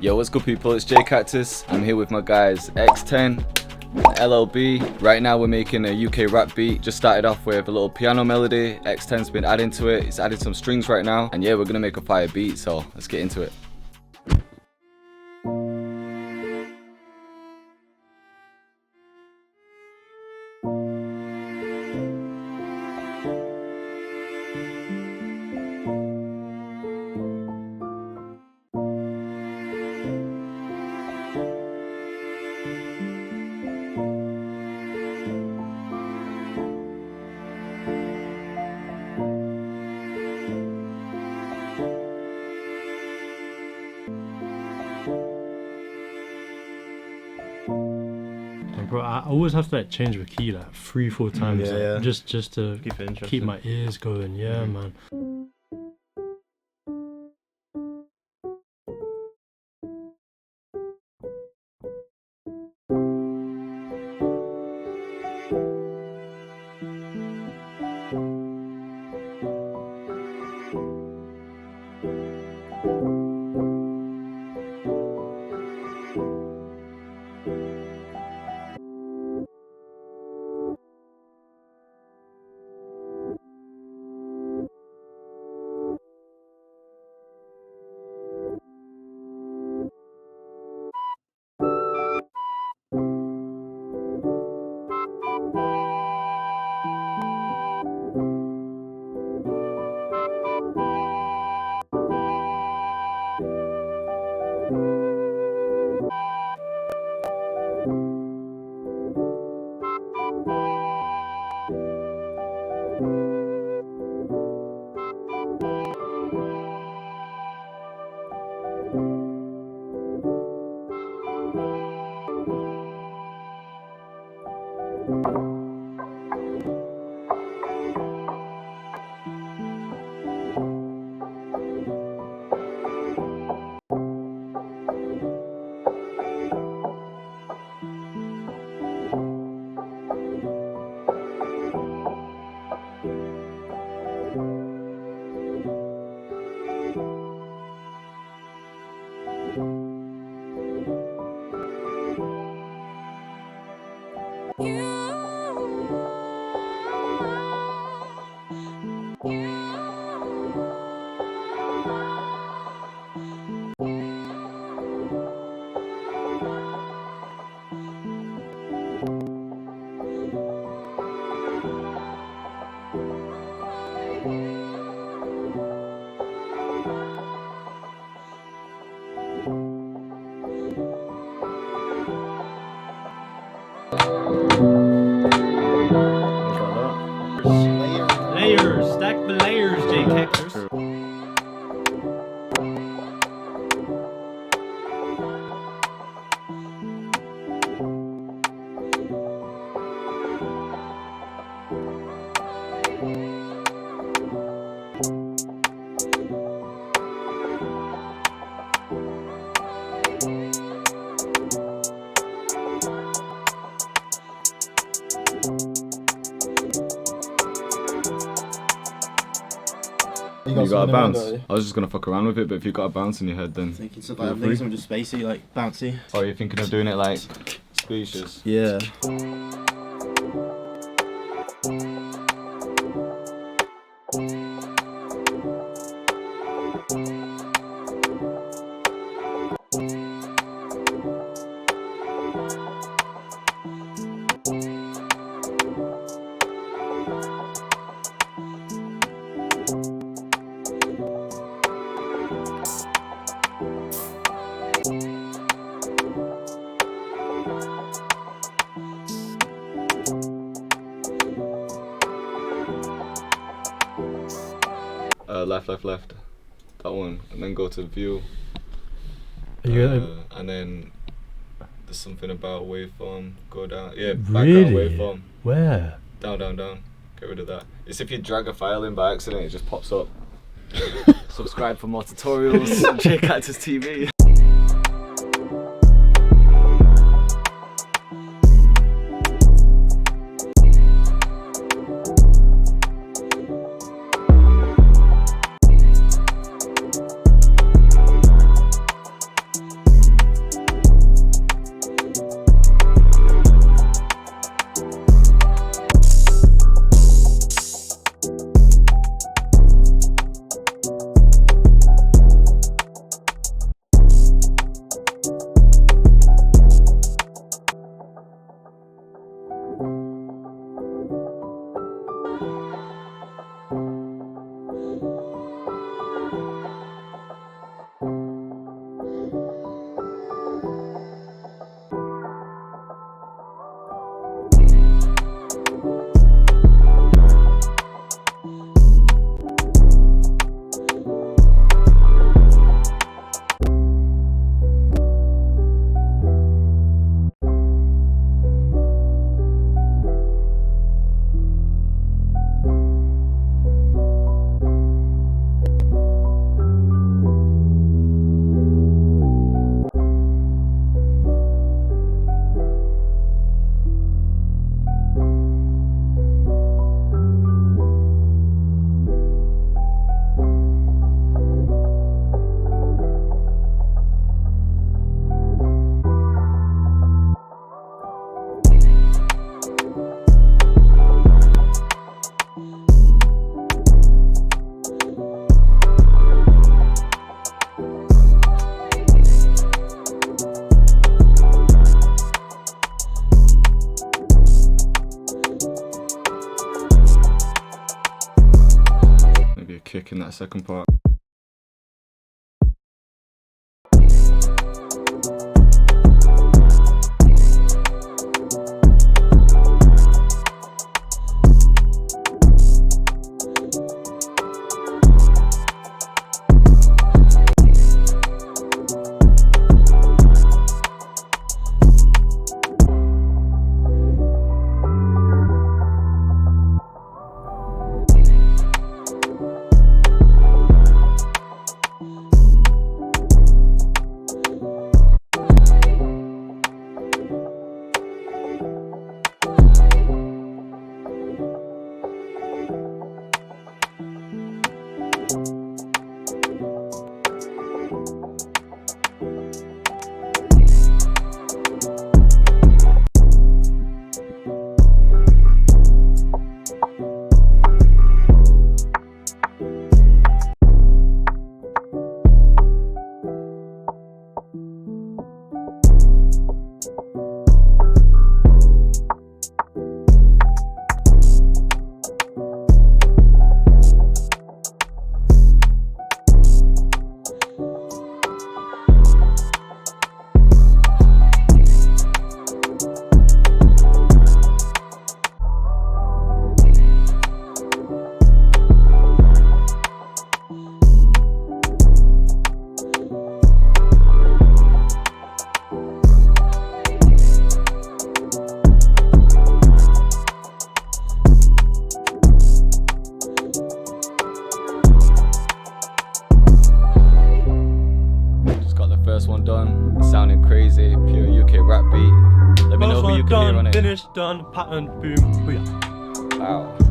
Yo, what's good people, it's Cactus. I'm here with my guys X10 LLB. Right now we're making a UK rap beat. Just started off with a little piano melody. X10's been adding to it, he's added some strings right now. And yeah, we're gonna make a fire beat, so let's get into it. Bro, I always have to like change the key like 3-4 times, just to keep my ears going. Yeah, man. Layers, stack the layers, Cactus. You got a bounce? I was just gonna fuck around with it, but if you got a bounce in your head, then thinking something like just spacey, like bouncy. Oh, you're thinking of doing it like specious? Yeah. Left. That one, and then go to view. And then there's something about waveform. Go down. Yeah, background waveform. Where? Down. Get rid of that. It's if you drag a file in by accident, it just pops up. Subscribe for more tutorials. Cactus TV. that second part. First one done, sounding crazy, pure UK rap beat. Let me know who you can hear on it. Finished, done, pattern, boom, booyah. Wow.